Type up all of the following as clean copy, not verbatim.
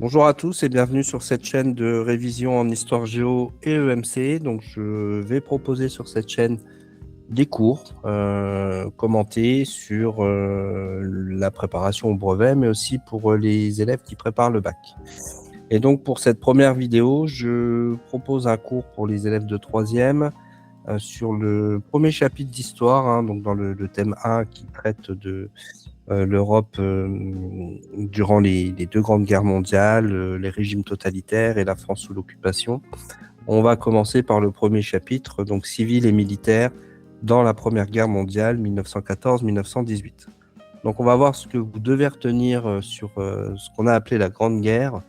Bonjour à tous et bienvenue sur cette chaîne de révision en histoire géo et EMC. Donc, je vais proposer sur cette chaîne des cours commentés sur la préparation au brevet, mais aussi pour les élèves qui préparent le bac. Et donc, pour cette première vidéo, je propose un cours pour les élèves de 3e sur le premier chapitre d'histoire, donc dans le thème 1 qui traite de l'Europe durant les deux grandes guerres mondiales, les régimes totalitaires et la France sous l'occupation. On va commencer par le premier chapitre, donc civil et militaire dans la Première Guerre mondiale 1914-1918. Donc on va voir ce que vous devez retenir sur ce qu'on a appelé la Grande Guerre.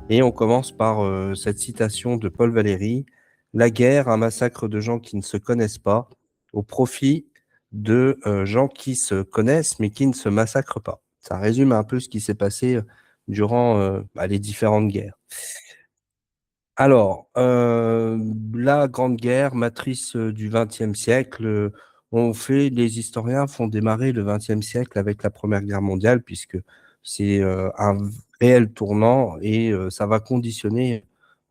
Et on commence par cette citation de Paul Valéry. La guerre, un massacre de gens qui ne se connaissent pas, au profit de gens qui se connaissent mais qui ne se massacrent pas. Ça résume un peu ce qui s'est passé durant les différentes guerres. Alors, la Grande Guerre, matrice du XXe siècle, les historiens font démarrer le XXe siècle avec la Première Guerre mondiale, puisque c'est un réel tournant et ça va conditionner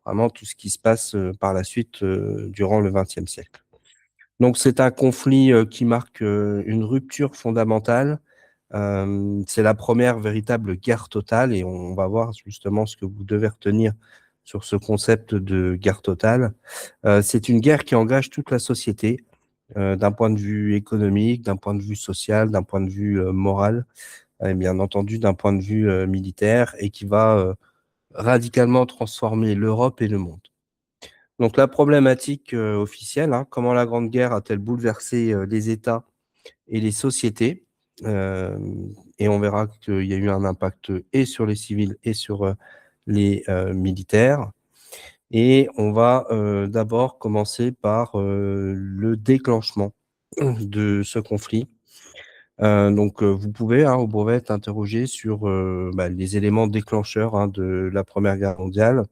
vraiment tout ce qui se passe par la suite durant le XXe siècle. Donc, c'est un conflit qui marque une rupture fondamentale. C'est la première véritable guerre totale et on va voir justement ce que vous devez retenir sur ce concept de guerre totale. C'est une guerre qui engage toute la société d'un point de vue économique, d'un point de vue social, d'un point de vue moral et bien entendu d'un point de vue militaire et qui va radicalement transformer l'Europe et le monde. Donc la problématique officielle, comment la Grande Guerre a-t-elle bouleversé les États et les sociétés, et on verra qu'il y a eu un impact et sur les civils et sur les militaires. Et on va d'abord commencer par le déclenchement de ce conflit. Donc vous pouvez au brevet être interrogé sur les éléments déclencheurs de la Première Guerre mondiale.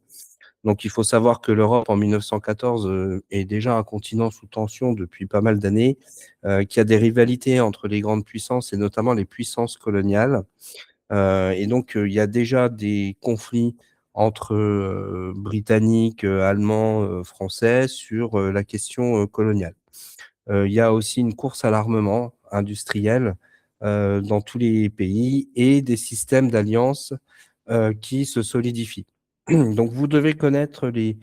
Donc il faut savoir que l'Europe en 1914 est déjà un continent sous tension depuis pas mal d'années, qu'il y a des rivalités entre les grandes puissances et notamment les puissances coloniales. Et donc il y a déjà des conflits entre Britanniques, Allemands, Français sur la question coloniale. Il y a aussi une course à l'armement industriel dans tous les pays et des systèmes d'alliances qui se solidifient. Donc, vous devez connaître les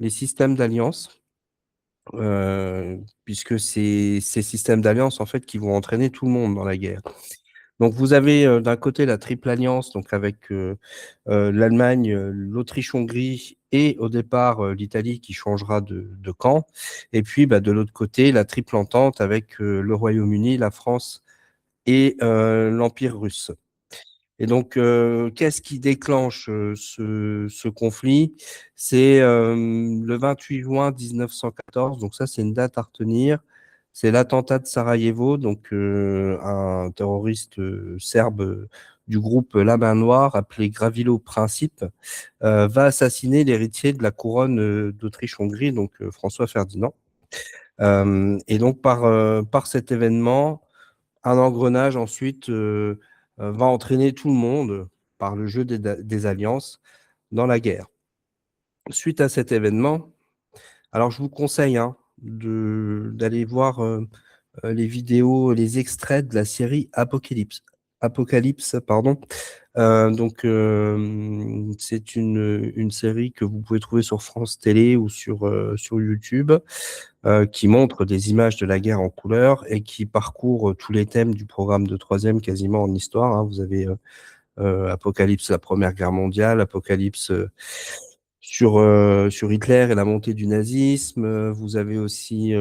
systèmes d'alliance, puisque c'est ces systèmes d'alliance, en fait, qui vont entraîner tout le monde dans la guerre. Donc, vous avez d'un côté la triple alliance, donc avec l'Allemagne, l'Autriche-Hongrie et au départ l'Italie qui changera de camp. Et puis, de l'autre côté, la triple entente avec le Royaume-Uni, la France et l'Empire russe. Et donc, qu'est-ce qui déclenche ce conflit? C'est le 28 juin 1914, donc ça, c'est une date à retenir. C'est l'attentat de Sarajevo, donc un terroriste serbe du groupe La Main Noire, appelé Gravilo Princip, va assassiner l'héritier de la couronne d'Autriche-Hongrie, donc François Ferdinand. Et donc, par cet événement, un engrenage ensuite va entraîner tout le monde par le jeu des alliances dans la guerre. Suite à cet événement, alors je vous conseille d'aller voir les vidéos, les extraits de la série Apocalypse. Donc c'est une série que vous pouvez trouver sur France Télé ou sur YouTube, qui montre des images de la guerre en couleur et qui parcourt tous les thèmes du programme de 3e quasiment en histoire. Vous avez Apocalypse, la Première Guerre mondiale, Apocalypse sur Hitler et la montée du nazisme. Vous avez aussi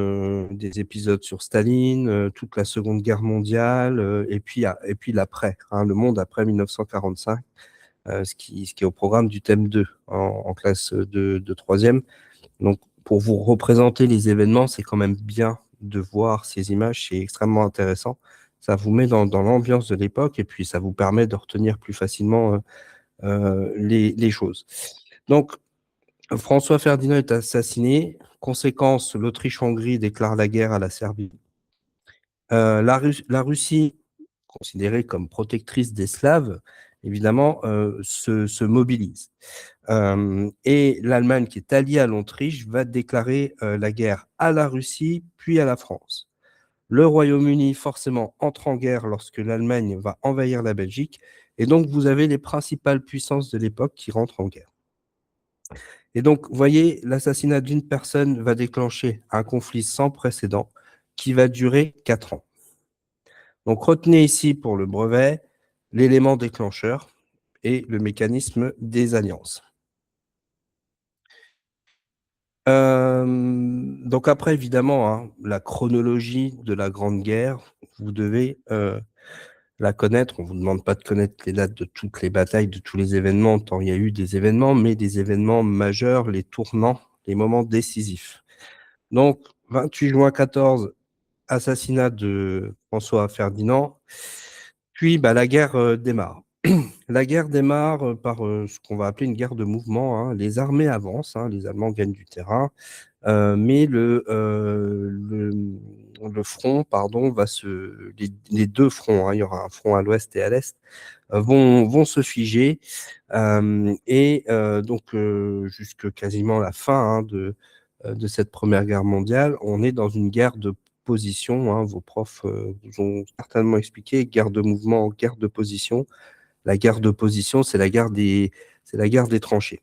des épisodes sur Staline, toute la Seconde Guerre mondiale, et puis l'après, le monde après 1945, ce qui est au programme du thème 2 en classe de 3e. Donc, pour vous représenter les événements, c'est quand même bien de voir ces images, c'est extrêmement intéressant. Ça vous met dans l'ambiance de l'époque et puis ça vous permet de retenir plus facilement les choses. Donc, François Ferdinand est assassiné. Conséquence, l'Autriche-Hongrie déclare la guerre à la Serbie. La Russie, considérée comme protectrice des Slaves, évidemment, se mobilise. Et l'Allemagne, qui est alliée à l'Autriche, va déclarer la guerre à la Russie, puis à la France. Le Royaume-Uni, forcément, entre en guerre lorsque l'Allemagne va envahir la Belgique. Et donc, vous avez les principales puissances de l'époque qui rentrent en guerre. Et donc, vous voyez, l'assassinat d'une personne va déclencher un conflit sans précédent qui va durer 4 ans. Donc, retenez ici pour le brevet l'élément déclencheur et le mécanisme des alliances. Donc après, évidemment, hein, la chronologie de la Grande Guerre, vous devez la connaître. On ne vous demande pas de connaître les dates de toutes les batailles, de tous les événements, tant il y a eu des événements, mais des événements majeurs, les tournants, les moments décisifs. Donc, 28 juin 14, assassinat de François Ferdinand, puis la guerre démarre. La guerre démarre par ce qu'on va appeler une guerre de mouvement, hein. Les armées avancent, hein, les Allemands gagnent du terrain, mais le front, pardon, les deux fronts, hein, il y aura un front à l'ouest et à l'est, vont se figer. Et donc, jusque quasiment la fin, hein, de cette Première Guerre mondiale, on est dans une guerre de position, hein. Vos profs vous ont certainement expliqué, guerre de mouvement, guerre de position. La guerre de position, c'est c'est la guerre des tranchées.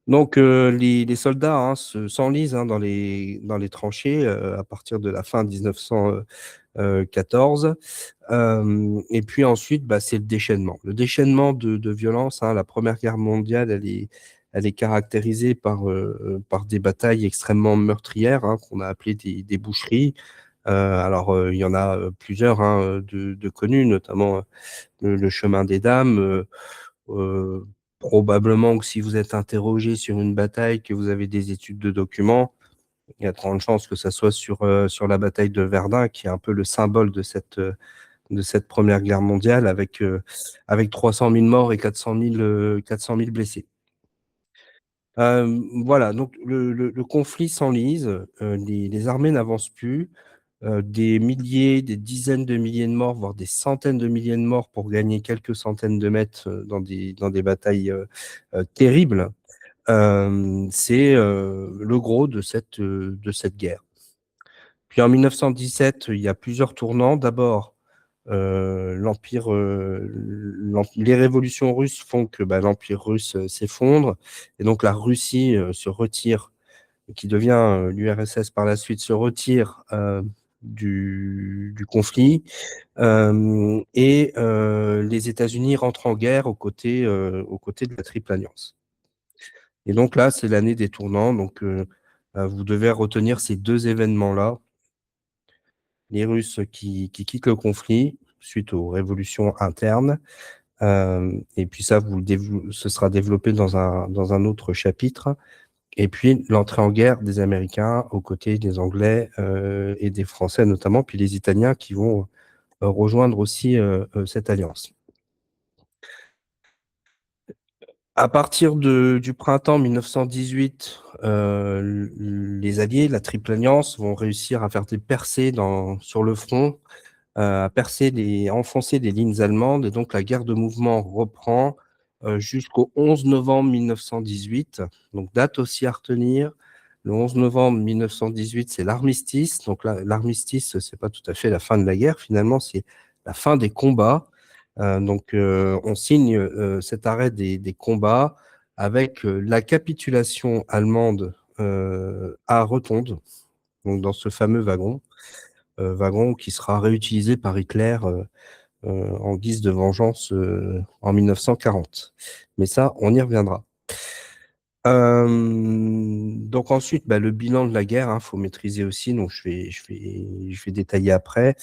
Donc, les soldats, hein, s'enlisent, hein, dans les tranchées à partir de la fin 1914. Et puis ensuite, c'est le déchaînement. Le déchaînement de violence, hein. La Première Guerre mondiale, elle est caractérisée par des batailles extrêmement meurtrières, hein, qu'on a appelées des boucheries. Alors, il y en a plusieurs, hein, de connus, notamment le chemin des dames. Probablement que si vous êtes interrogé sur une bataille, que vous avez des études de documents, il y a de grandes chances que ça soit sur la bataille de Verdun, qui est un peu le symbole de cette Première Guerre mondiale, avec 300 000 morts et 400 000 blessés. Voilà, donc le conflit s'enlise, les armées n'avancent plus, des milliers, des dizaines de milliers de morts, voire des centaines de milliers de morts pour gagner quelques centaines de mètres dans des batailles terribles. C'est le gros de cette guerre. Puis en 1917, il y a plusieurs tournants. D'abord, les révolutions russes font que l'Empire russe s'effondre, et donc la Russie se retire, qui devient l'URSS par la suite, se retire du conflit, et les États-Unis rentrent en guerre aux côtés de la Triple Alliance. Et donc là, c'est l'année des tournants. Donc, vous devez retenir ces deux événements-là. Les Russes qui quittent le conflit suite aux révolutions internes. Et puis ça, ce sera développé dans un autre chapitre. Et puis l'entrée en guerre des Américains aux côtés des Anglais et des Français notamment, puis les Italiens qui vont rejoindre aussi cette alliance. À partir du printemps 1918, les Alliés, la Triple Alliance, vont réussir à faire des percées sur le front, à enfoncer des lignes allemandes, et donc la guerre de mouvement reprend jusqu'au 11 novembre 1918. Donc date aussi à retenir. Le 11 novembre 1918, c'est l'armistice. Donc l'armistice, c'est pas tout à fait la fin de la guerre, finalement, c'est la fin des combats. Donc on signe cet arrêt des combats avec la capitulation allemande à Rotonde, donc dans ce fameux wagon qui sera réutilisé par Hitler en guise de vengeance en 1940. Mais ça, on y reviendra. Donc ensuite, le bilan de la guerre, hein, faut maîtriser aussi, donc je vais détailler après.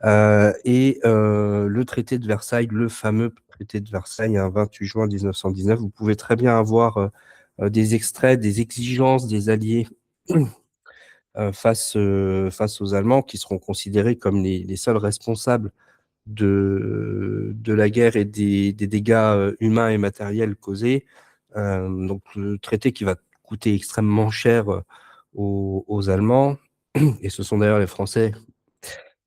Et le traité de Versailles, le fameux traité de Versailles, hein, 28 juin 1919, vous pouvez très bien avoir des extraits des exigences des Alliés face aux Allemands, qui seront considérés comme les seuls responsables de la guerre et des dégâts humains et matériels causés. Donc le traité qui va coûter extrêmement cher aux Allemands, et ce sont d'ailleurs les Français,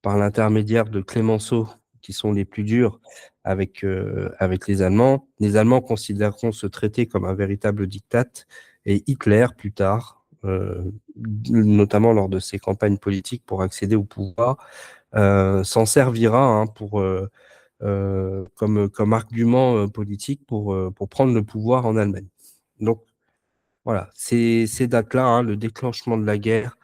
par l'intermédiaire de Clémenceau, qui sont les plus durs avec les Allemands. Les Allemands considéreront ce traité comme un véritable diktat et Hitler, plus tard, notamment lors de ses campagnes politiques pour accéder au pouvoir, s'en servira hein, comme argument politique pour prendre le pouvoir en Allemagne. Donc, voilà, ces dates-là, hein, le déclenchement de la guerre,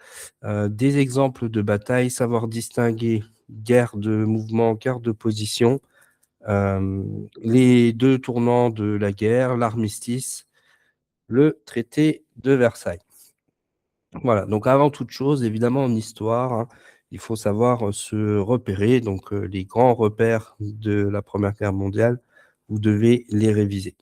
des exemples de bataille, savoir distinguer guerre de mouvement, guerre de position, euh, les deux tournants de la guerre, l'armistice, le traité de Versailles. Voilà, donc avant toute chose, évidemment, en histoire, hein, il faut savoir se repérer. Donc, les grands repères de la Première Guerre mondiale, vous devez les réviser.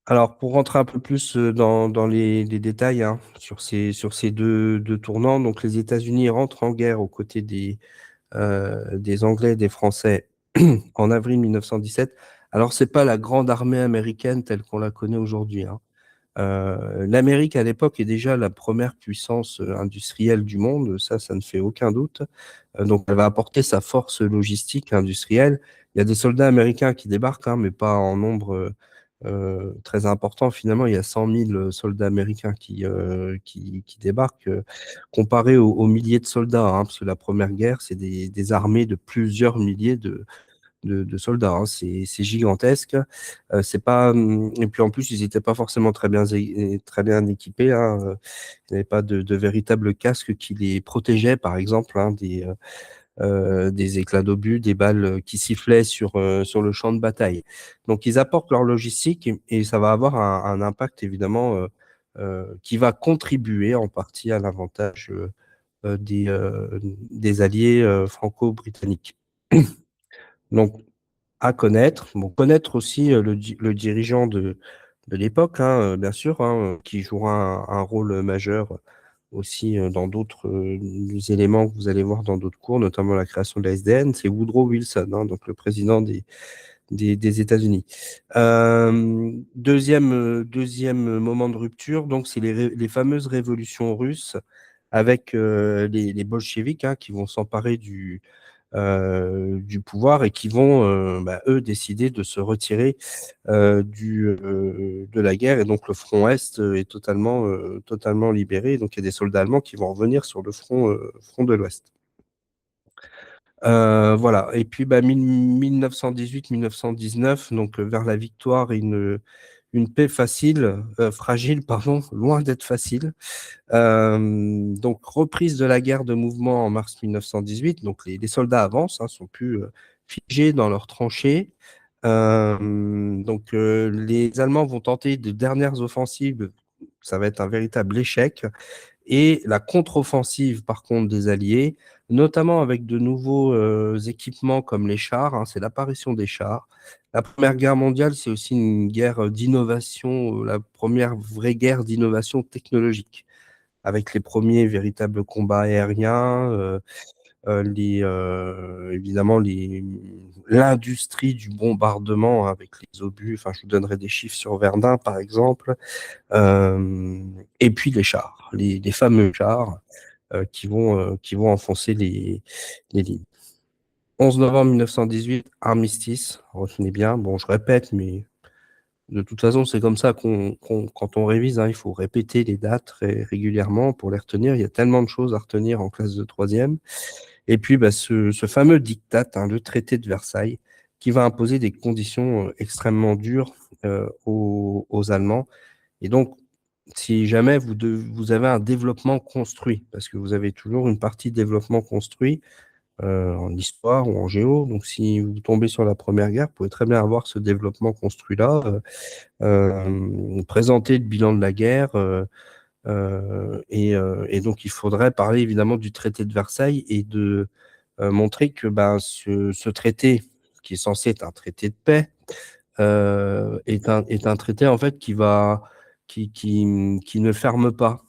Alors, pour rentrer un peu plus dans les détails hein, sur ces deux tournants, donc les États-Unis rentrent en guerre aux côtés des Anglais et des Français en avril 1917. Alors, c'est pas la grande armée américaine telle qu'on la connaît aujourd'hui. Hein. L'Amérique, à l'époque, est déjà la première puissance industrielle du monde, ça ne fait aucun doute. Donc, elle va apporter sa force logistique industrielle. Il y a des soldats américains qui débarquent, hein, mais pas en nombre très important. Finalement, il y a 100 000 soldats américains qui débarquent, comparé aux milliers de soldats, hein, parce que la Première Guerre, c'est des armées de plusieurs milliers de soldats. Hein. C'est gigantesque. C'est pas, et puis en plus, ils n'étaient pas forcément très bien équipés. Hein. Il n'y avait pas de véritable casque qui les protégeait, par exemple, hein, des éclats d'obus, des balles qui sifflaient sur le champ de bataille. Donc, ils apportent leur logistique et ça va avoir un impact, évidemment, qui va contribuer en partie à l'avantage des alliés franco-britanniques. Donc, à connaître. Bon, connaître aussi le dirigeant de l'époque, hein, bien sûr, hein, qui jouera un rôle majeur aussi dans d'autres éléments que vous allez voir dans d'autres cours, notamment la création de la SDN, c'est Woodrow Wilson, hein, donc le président des États-Unis. Deuxième moment de rupture, donc c'est les fameuses révolutions russes avec les bolcheviks hein, qui vont s'emparer du pouvoir et qui vont, eux, décider de se retirer de la guerre. Et donc, le front Est est totalement libéré. Donc, il y a des soldats allemands qui vont revenir sur le front de l'Ouest. Voilà. Et puis, 1918-1919, donc vers la victoire et une paix fragile, pardon, loin d'être facile. Donc, reprise de la guerre de mouvement en mars 1918. Donc, les soldats avancent, hein, sont plus figés dans leurs tranchées. Donc, les Allemands vont tenter de dernières offensives. Ça va être un véritable échec. Et la contre-offensive, par contre, des Alliés, notamment avec de nouveaux équipements comme les chars, hein, c'est l'apparition des chars. La Première Guerre mondiale, c'est aussi une guerre d'innovation, la première vraie guerre d'innovation technologique avec les premiers véritables combats aériens, évidemment l'industrie du bombardement avec les obus. Enfin, je vous donnerai des chiffres sur Verdun, par exemple, et puis les chars, les fameux chars qui vont enfoncer les lignes. 11 novembre 1918, armistice, retenez bien. Bon, je répète, mais de toute façon, c'est comme ça quand on révise, hein, il faut répéter les dates très régulièrement pour les retenir. Il y a tellement de choses à retenir en classe de troisième. Et puis, ce fameux diktat, hein, le traité de Versailles, qui va imposer des conditions extrêmement dures aux Allemands. Et donc, si jamais vous avez un développement construit, parce que vous avez toujours une partie développement construit en histoire ou en géo, donc si vous tombez sur la Première Guerre, vous pouvez très bien avoir ce développement construit-là. Présenter le bilan de la guerre. Et donc, il faudrait parler évidemment du traité de Versailles et de montrer que ce traité, qui est censé être un traité de paix, est un traité en fait qui ne ferme pas,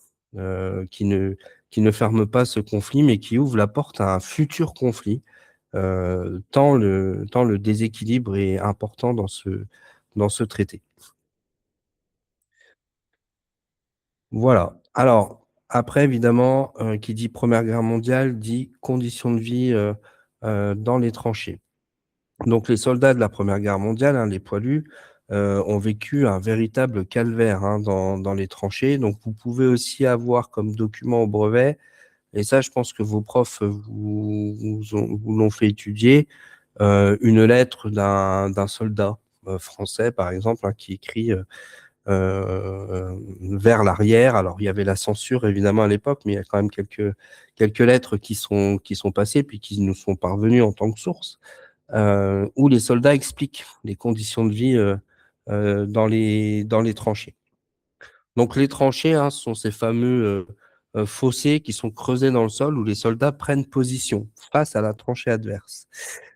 qui ne ferme pas ce conflit, mais qui ouvre la porte à un futur conflit, tant le déséquilibre est important dans ce traité. Voilà. Alors, Après, évidemment, qui dit Première Guerre mondiale dit conditions de vie dans les tranchées. Donc, les soldats de la Première Guerre mondiale, hein, les poilus, ont vécu un véritable calvaire, hein, dans les tranchées. Donc, vous pouvez aussi avoir comme document au brevet, et ça, je pense que vos profs vous l'ont fait étudier, une lettre d'un soldat français, par exemple, hein, qui écrit vers l'arrière. Alors, il y avait la censure, évidemment, à l'époque, mais il y a quand même quelques lettres qui sont passées, puis qui nous sont parvenues en tant que source, où les soldats expliquent les conditions de vie dans les tranchées. Donc les tranchées, hein, ce sont ces fameux fossés qui sont creusés dans le sol où les soldats prennent position face à la tranchée adverse.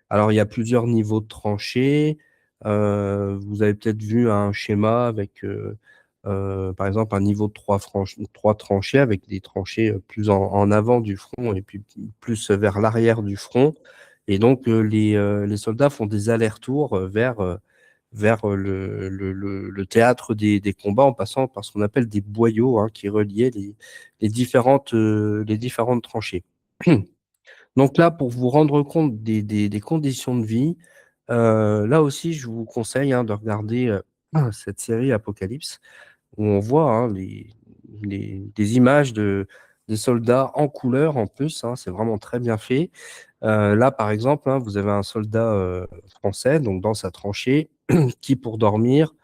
Alors il y a plusieurs niveaux de tranchées. Vous avez peut-être vu un schéma avec, par exemple, un niveau de trois tranchées avec des tranchées plus en avant du front et puis plus vers l'arrière du front. Et donc les soldats font des allers-retours vers le théâtre des combats en passant par ce qu'on appelle des boyaux, hein, qui reliaient les différentes tranchées. Donc là, pour vous rendre compte des conditions de vie, là aussi, je vous conseille, hein, de regarder cette série Apocalypse, où on voit, hein, des images des soldats en couleur en plus, hein, c'est vraiment très bien fait. Là, par exemple, hein, vous avez un soldat français, donc dans sa tranchée, qui, pour dormir,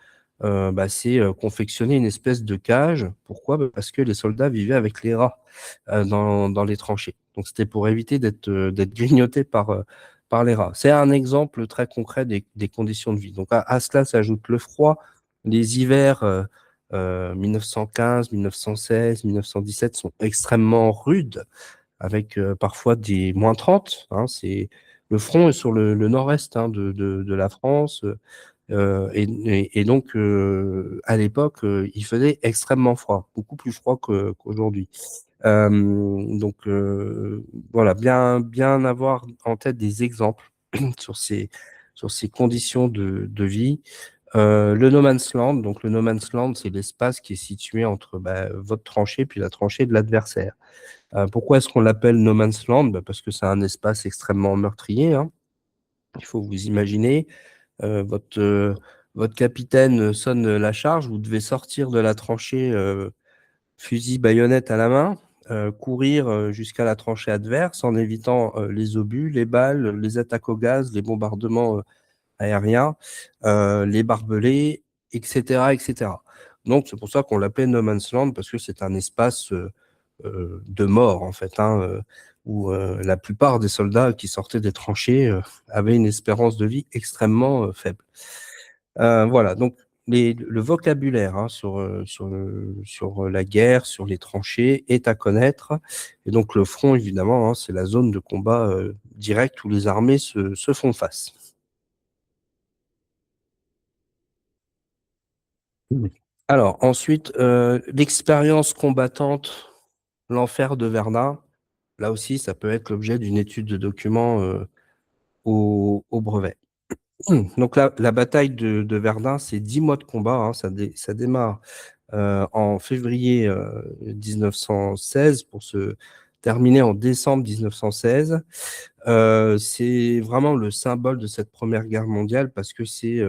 bah, s'est confectionné une espèce de cage. Pourquoi? Bah, parce que les soldats vivaient avec les rats dans les tranchées. Donc, c'était pour éviter d'être grignotés par les rats. C'est un exemple très concret des conditions de vie. Donc, à cela s'ajoute le froid. Les hivers 1915, 1916, 1917 sont extrêmement rudes, avec parfois des -30. Hein, le front est sur le nord-est, hein, de la France. Et donc, à l'époque, il faisait extrêmement froid, beaucoup plus froid qu'aujourd'hui. Donc, voilà, bien avoir en tête des exemples sur sur ces conditions de vie. Le no man's land, donc le no man's land, c'est l'espace qui est situé entre, bah, votre tranchée puis la tranchée de l'adversaire. Pourquoi est-ce qu'on l'appelle no man's land? Bah, parce que c'est un espace extrêmement meurtrier, hein. Il faut vous imaginer, euh, votre, euh, votre capitaine sonne la charge, vous devez sortir de la tranchée, fusil baïonnette à la main, courir jusqu'à la tranchée adverse en évitant les obus, les balles, les attaques au gaz, les bombardements aériens, les barbelés, etc., etc. Donc c'est pour ça qu'on l'appelle No Man's Land, parce que c'est un espace de mort, en fait, hein, où la plupart des soldats qui sortaient des tranchées avaient une espérance de vie extrêmement faible. Voilà, donc le vocabulaire, hein, sur la guerre, sur les tranchées est à connaître. Et donc le front, évidemment, hein, c'est la zone de combat direct où les armées se font face. Mmh. Alors ensuite, l'expérience combattante, l'enfer de Verdun. Là aussi, ça peut être l'objet d'une étude de document au brevet. Donc la bataille de Verdun, c'est 10 mois de combat, hein, ça démarre en février 1916 pour se terminer en décembre 1916. C'est vraiment le symbole de cette Première Guerre mondiale, parce que c'est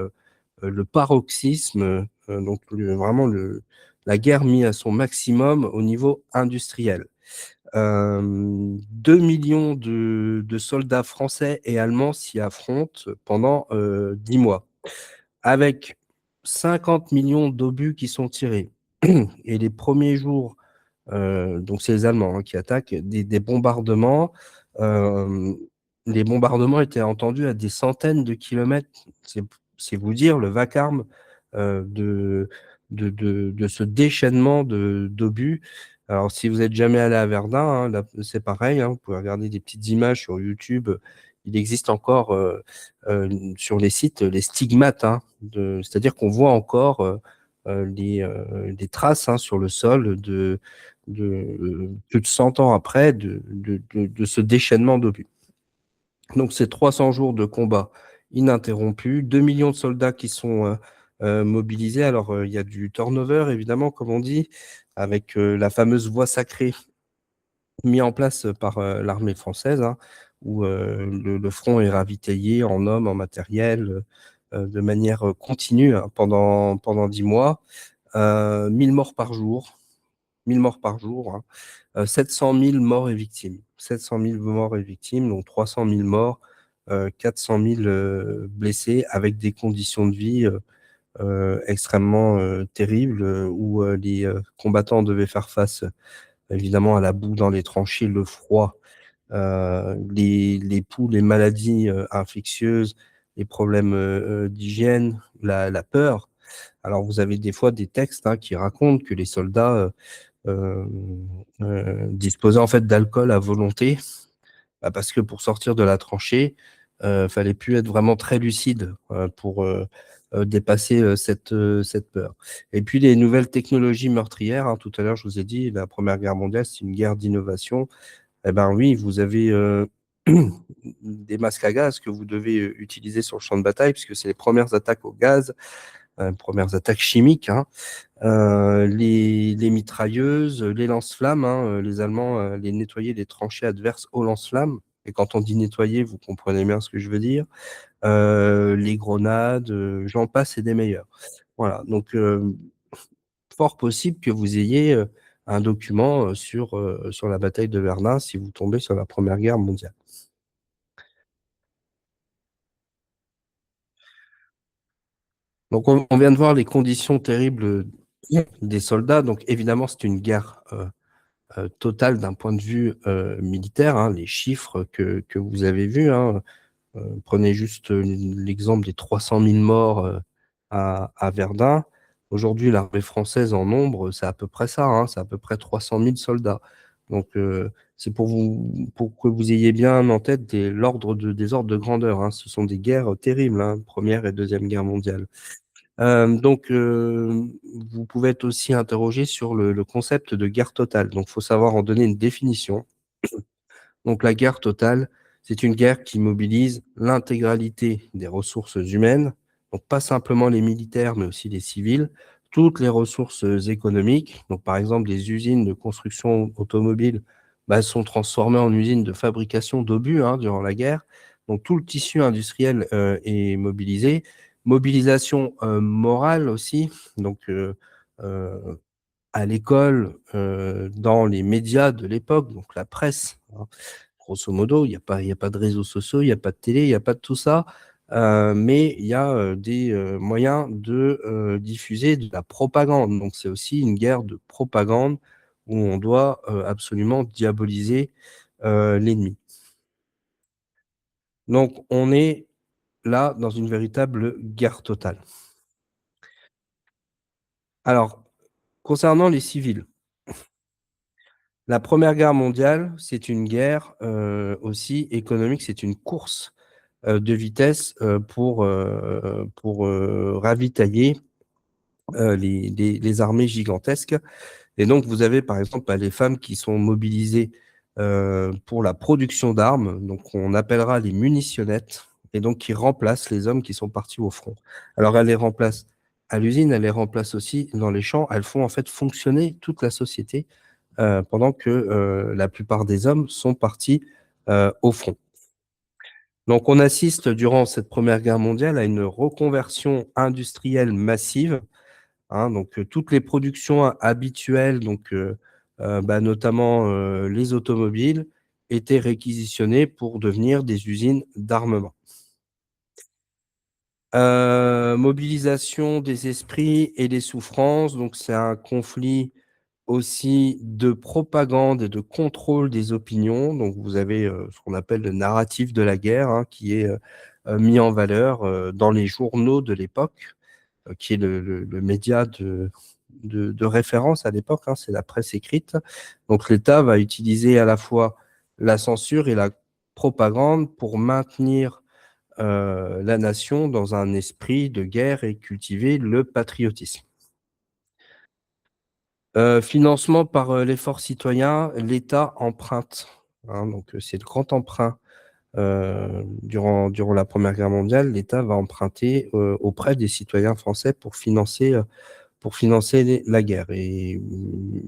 le paroxysme, donc vraiment la guerre mise à son maximum au niveau industriel. 2 millions de soldats français et allemands s'y affrontent pendant 10 mois, avec 50 millions d'obus qui sont tirés. Et les premiers jours, donc c'est les Allemands, hein, qui attaquent, des bombardements. euh, les bombardements étaient entendus à des centaines de kilomètres. C'est vous dire le vacarme de ce déchaînement d'obus. Alors, si vous n'êtes jamais allé à Verdun, hein, c'est pareil, hein, vous pouvez regarder des petites images sur YouTube. Il existe encore sur les sites les stigmates, hein, c'est-à-dire qu'on voit encore des traces, hein, sur le sol plus de 100 ans après de ce déchaînement d'obus. Donc, c'est 300 jours de combat ininterrompus, 2 millions de soldats qui sont mobilisés. Alors, il y a du turnover évidemment, comme on dit, avec, la fameuse voie sacrée mis en place par, l'armée française, hein, où, le front est ravitaillé en hommes, en matériel, de manière, continue, hein, pendant 10 mois. 1 000 morts par jour, 1 000 morts par jour, hein, 700 000 morts et victimes. 700 000 morts et victimes, donc 300 000 morts, 400 000, blessés, avec des conditions de vie, extrêmement, terribles, où, les, combattants devaient faire face, évidemment à la boue dans les tranchées, le froid, les poux, les maladies, infectieuses, les problèmes, d'hygiène, la peur. Alors vous avez des fois des textes, hein, qui racontent que les soldats, disposaient en fait d'alcool à volonté, bah, parce que pour sortir de la tranchée, fallait plus être vraiment très lucide, pour, dépasser, cette peur. Et puis les nouvelles technologies meurtrières, hein, tout à l'heure je vous ai dit, la Première Guerre mondiale, c'est une guerre d'innovation. Eh ben oui, vous avez, des masques à gaz que vous devez, utiliser sur le champ de bataille, puisque c'est les premières attaques au gaz, premières attaques chimiques, hein. Les mitrailleuses, les lance-flammes, hein, les Allemands, les nettoyaient les tranchées adverses aux lance-flammes, et quand on dit nettoyer, vous comprenez bien ce que je veux dire. Les grenades, j'en passe et des meilleurs. Voilà, donc fort possible que vous ayez, un document, sur la bataille de Verdun si vous tombez sur la Première Guerre mondiale. Donc on vient de voir les conditions terribles, des soldats, donc évidemment c'est une guerre, totale d'un point de vue, militaire, hein. Les chiffres que vous avez vus, hein, prenez juste, l'exemple des 300 000 morts, à Verdun. Aujourd'hui, l'armée française en nombre, c'est à peu près ça, hein, c'est à peu près 300 000 soldats. Donc, c'est pour que vous ayez bien en tête des ordres de grandeur, hein. Ce sont des guerres terribles, hein, 1re et 2e guerre mondiale. Donc, vous pouvez être aussi interrogé sur le concept de guerre totale. Donc, il faut savoir en donner une définition. Donc la guerre totale, c'est une guerre qui mobilise l'intégralité des ressources humaines, donc pas simplement les militaires, mais aussi les civils, toutes les ressources économiques. Donc par exemple, les usines de construction automobile, bah, sont transformées en usines de fabrication d'obus, hein, durant la guerre. Donc tout le tissu industriel, est mobilisé. Mobilisation, morale aussi, donc heu, à l'école, dans les médias de l'époque, donc la presse, hein. Grosso modo, il y a pas de réseaux sociaux, il y a pas de télé, il y a pas de tout ça, mais il y a, des, moyens de, diffuser de la propagande. Donc c'est aussi une guerre de propagande où on doit, absolument diaboliser, l'ennemi. Donc on est là dans une véritable guerre totale. Alors, concernant les civils, la Première Guerre mondiale, c'est une guerre, aussi économique, c'est une course, de vitesse, pour ravitailler, les armées gigantesques. Et donc vous avez par exemple, bah, les femmes qui sont mobilisées, pour la production d'armes, donc on appellera les munitionnettes, et donc qui remplacent les hommes qui sont partis au front. Alors elles les remplacent à l'usine, elles les remplacent aussi dans les champs, elles font en fait fonctionner toute la société, pendant que, la plupart des hommes sont partis, au front. Donc on assiste durant cette Première Guerre mondiale à une reconversion industrielle massive, hein. Donc, toutes les productions habituelles, donc, bah, notamment, les automobiles, étaient réquisitionnées pour devenir des usines d'armement. Mobilisation des esprits et des souffrances, donc c'est un conflit aussi de propagande et de contrôle des opinions. Donc vous avez, ce qu'on appelle le narratif de la guerre, hein, qui est, mis en valeur, dans les journaux de l'époque, qui est le média de référence à l'époque, hein, c'est la presse écrite. Donc l'État va utiliser à la fois la censure et la propagande pour maintenir, la nation dans un esprit de guerre et cultiver le patriotisme. Financement par, l'effort citoyen, l'État emprunte, hein, donc c'est le grand emprunt, durant la Première Guerre mondiale, l'État va emprunter auprès des citoyens français pour financer la guerre. Et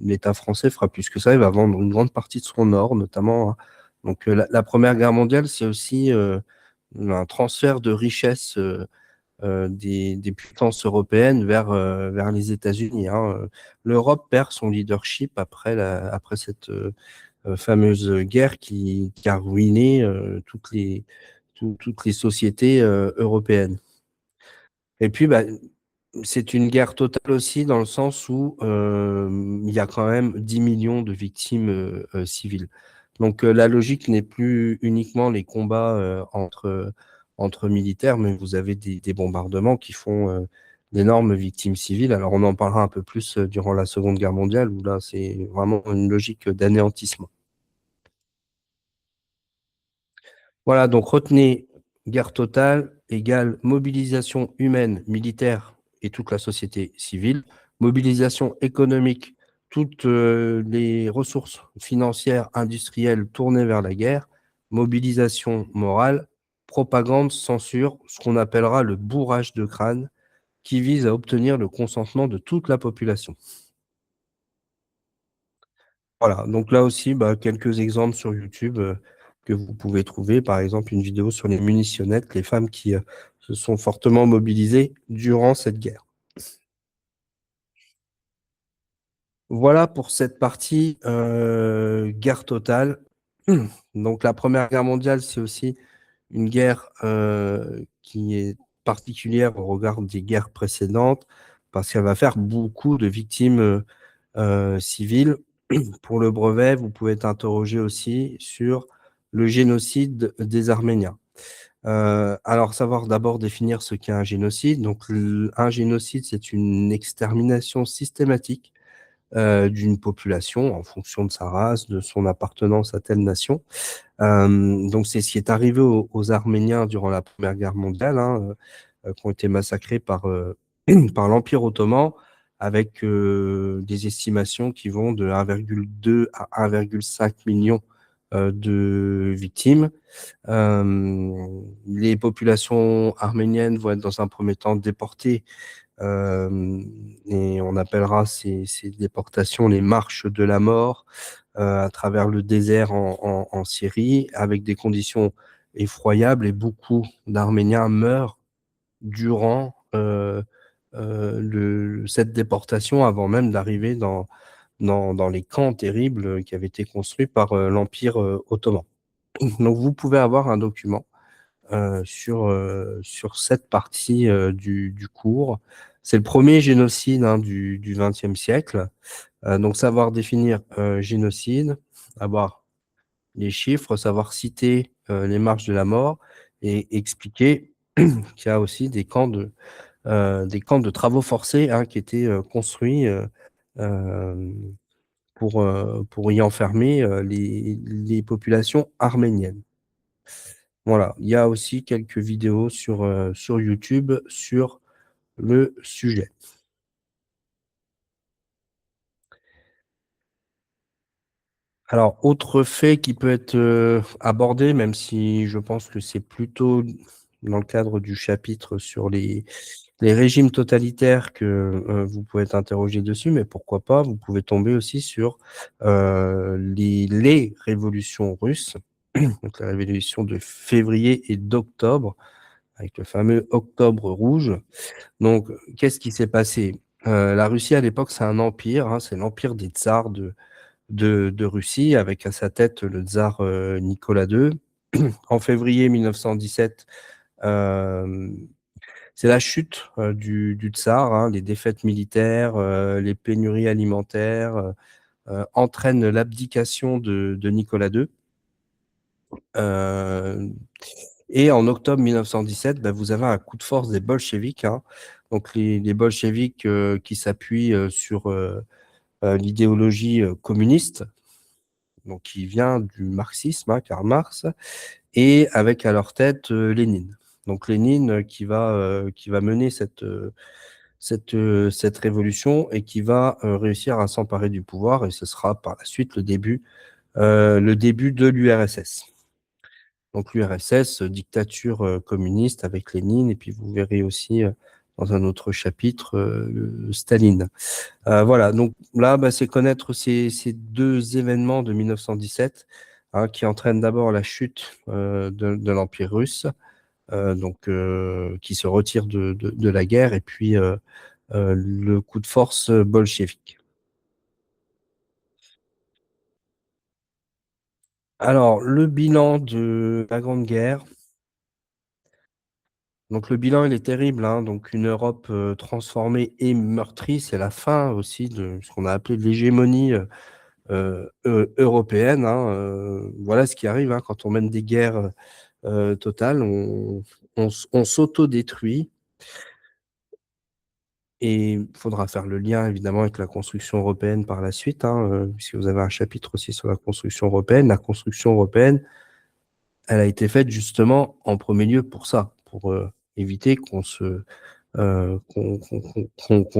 l'État français fera plus que ça, il va vendre une grande partie de son or, notamment, hein. Donc la Première Guerre mondiale, c'est aussi un transfert de richesses des puissances européennes vers les États-Unis, hein. L'Europe perd son leadership après cette fameuse guerre qui a ruiné toutes les sociétés européennes. Et puis, bah, c'est une guerre totale aussi dans le sens où il y a quand même 10 millions de victimes civiles. Donc la logique n'est plus uniquement les combats entre militaires, mais vous avez des bombardements qui font d'énormes victimes civiles. Alors on en parlera un peu plus durant la Seconde Guerre mondiale, où là c'est vraiment une logique d'anéantissement. Voilà, donc retenez, guerre totale égale mobilisation humaine, militaire et toute la société civile, mobilisation économique, toutes les ressources financières, industrielles tournées vers la guerre, mobilisation morale, propagande, censure, ce qu'on appellera le bourrage de crâne, qui vise à obtenir le consentement de toute la population. Voilà, donc là aussi, bah, quelques exemples sur YouTube que vous pouvez trouver. Par exemple, une vidéo sur les munitionnettes, les femmes qui se sont fortement mobilisées durant cette guerre. Voilà pour cette partie guerre totale. Donc la Première Guerre mondiale, c'est aussi une guerre qui est particulière au regard des guerres précédentes parce qu'elle va faire beaucoup de victimes civiles. Pour le brevet, vous pouvez être interrogé aussi sur le génocide des Arméniens. Alors, savoir d'abord définir ce qu'est un génocide. Donc, un génocide, c'est une extermination systématique d'une population en fonction de sa race, de son appartenance à telle nation. Donc, c'est ce qui est arrivé aux Arméniens durant la Première Guerre mondiale, hein, qui ont été massacrés par l'Empire ottoman, avec des estimations qui vont de 1,2 à 1,5 million de victimes. Les populations arméniennes vont être dans un premier temps déportées, et on appellera ces déportations les marches de la mort, à travers le désert en Syrie, avec des conditions effroyables, et beaucoup d'Arméniens meurent durant cette déportation, avant même d'arriver dans les camps terribles qui avaient été construits par l'Empire ottoman. Donc vous pouvez avoir un document sur cette partie du cours. C'est le premier génocide, hein, du XXe siècle. Donc savoir définir génocide, avoir les chiffres, savoir citer les marches de la mort et expliquer qu'il y a aussi des camps de travaux forcés, hein, qui étaient construits euh, pour y enfermer les populations arméniennes. Voilà, il y a aussi quelques vidéos sur YouTube sur le sujet. Alors, autre fait qui peut être abordé, même si je pense que c'est plutôt dans le cadre du chapitre sur les régimes totalitaires que vous pouvez être interrogé dessus, mais pourquoi pas, vous pouvez tomber aussi sur les révolutions russes, donc la révolution de février et d'octobre, avec le fameux Octobre rouge. Donc, qu'est-ce qui s'est passé? La Russie, à l'époque, c'est un empire, hein, c'est l'empire des tsars de Russie, avec à sa tête le tsar Nicolas II. En février 1917, c'est la chute du tsar, hein, les défaites militaires, les pénuries alimentaires entraînent l'abdication de Nicolas II. Euh, et en octobre 1917, bah, vous avez un coup de force des bolcheviks, hein. Donc les bolcheviks qui s'appuient sur l'idéologie communiste, donc qui vient du marxisme, hein, Karl Marx, et avec à leur tête Lénine. Donc Lénine qui va mener cette révolution et qui va réussir à s'emparer du pouvoir, et ce sera par la suite le début de l'URSS. Donc l'URSS, dictature communiste avec Lénine, et puis vous verrez aussi dans un autre chapitre Staline. Voilà, donc là, c'est connaître ces deux événements de 1917 qui entraînent d'abord la chute de l'Empire russe, qui se retire de la guerre, et puis le coup de force bolchevique. Alors, le bilan de la Grande Guerre. Donc le bilan, il est terrible, hein. Donc une Europe transformée et meurtrie, c'est la fin aussi de ce qu'on a appelé l'hégémonie européenne, hein. Voilà ce qui arrive quand on mène des guerres totales, on s'autodétruit. Et il faudra faire le lien évidemment avec la construction européenne par la suite, puisque vous avez un chapitre aussi sur la construction européenne. La construction européenne, elle a été faite justement en premier lieu pour ça, pour éviter qu'on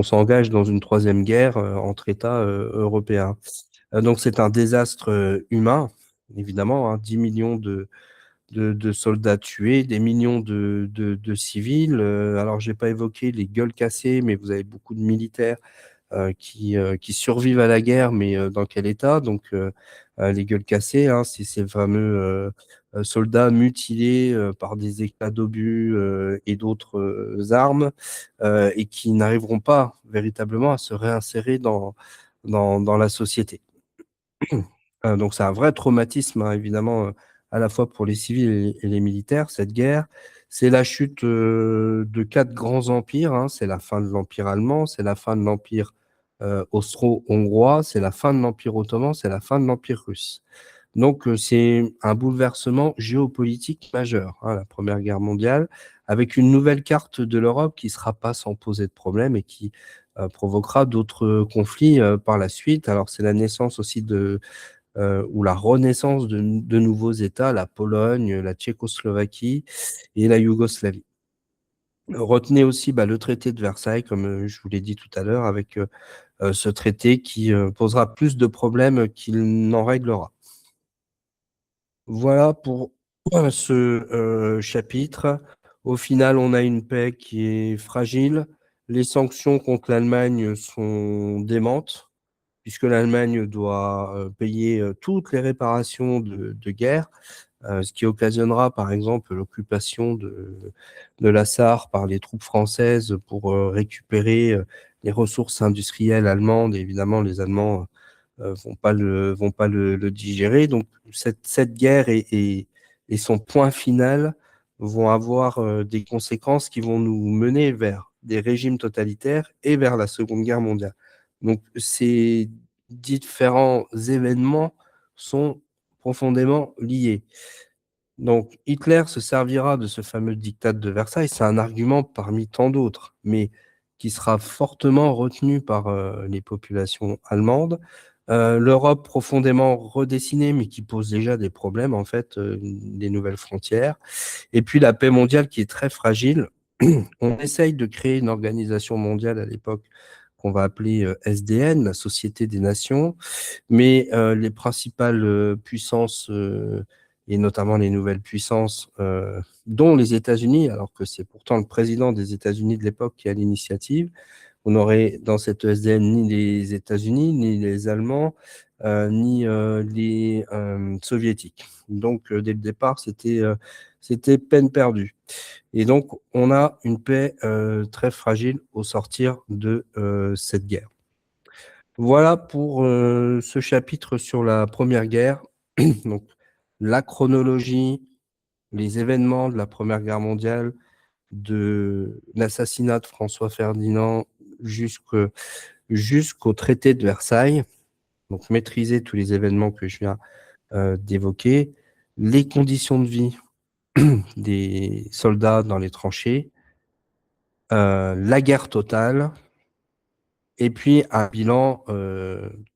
s'engage dans une troisième guerre entre États européens. Donc c'est un désastre humain, évidemment, 10 millions de soldats tués, des millions de civils. Alors j'ai pas évoqué les gueules cassées, mais vous avez beaucoup de militaires qui survivent à la guerre, mais dans quel état? Donc, les gueules cassées, c'est ces fameux soldats mutilés par des éclats d'obus et d'autres armes, et qui n'arriveront pas véritablement à se réinsérer dans la société. Donc, c'est un vrai traumatisme, évidemment, à la fois pour les civils et les militaires, cette guerre. C'est la chute de 4 grands empires, c'est la fin de l'Empire allemand, c'est la fin de l'Empire austro-hongrois, c'est la fin de l'Empire ottoman, c'est la fin de l'Empire russe. Donc, c'est un bouleversement géopolitique majeur, la Première Guerre mondiale, avec une nouvelle carte de l'Europe qui ne sera pas sans poser de problème et qui provoquera d'autres conflits par la suite. Alors, c'est la naissance aussi ou la renaissance de nouveaux États, la Pologne, la Tchécoslovaquie et la Yougoslavie. Retenez aussi le traité de Versailles, comme je vous l'ai dit tout à l'heure, avec ce traité qui posera plus de problèmes qu'il n'en réglera. Voilà pour ce chapitre. Au final, on a une paix qui est fragile. Les sanctions contre l'Allemagne sont démentes, puisque l'Allemagne doit payer toutes les réparations de guerre, ce qui occasionnera par exemple l'occupation de la Sarre par les troupes françaises pour récupérer les ressources industrielles allemandes. Et évidemment, les Allemands vont pas le digérer. Donc cette guerre et son point final vont avoir des conséquences qui vont nous mener vers des régimes totalitaires et vers la Seconde Guerre mondiale. Donc ces différents événements sont profondément liés. Donc Hitler se servira de ce fameux diktat de Versailles, c'est un argument parmi tant d'autres, mais qui sera fortement retenu par les populations allemandes. L'Europe profondément redessinée, mais qui pose déjà des problèmes, en fait, des nouvelles frontières. Et puis la paix mondiale qui est très fragile. On essaye de créer une organisation mondiale à l'époque qu'on va appeler SDN, la Société des Nations, mais les principales puissances, et notamment les nouvelles puissances, dont les États-Unis, alors que c'est pourtant le président des États-Unis de l'époque qui a l'initiative, on n'aurait dans cette SDN ni les États-Unis, ni les Allemands, ni les Soviétiques. Donc, dès le départ, c'était peine perdue. Et donc, on a une paix très fragile au sortir de cette guerre. Voilà pour ce chapitre sur la Première Guerre. Donc, la chronologie, les événements de la Première Guerre mondiale, de l'assassinat de François Ferdinand jusqu'au traité de Versailles. Donc, maîtriser tous les événements que je viens d'évoquer, les conditions de vie des soldats dans les tranchées, la guerre totale, et puis un bilan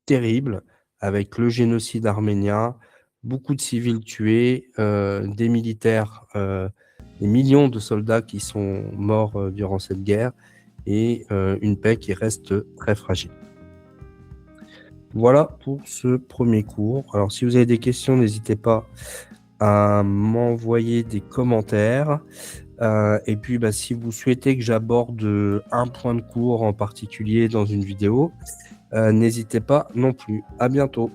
terrible avec le génocide arménien, beaucoup de civils tués, des militaires, des millions de soldats qui sont morts durant cette guerre, et une paix qui reste très fragile. Voilà pour ce premier cours. Alors si vous avez des questions, n'hésitez pas à m'envoyer des commentaires. Et puis, bah, si vous souhaitez que j'aborde un point de cours en particulier dans une vidéo, n'hésitez pas non plus. À bientôt.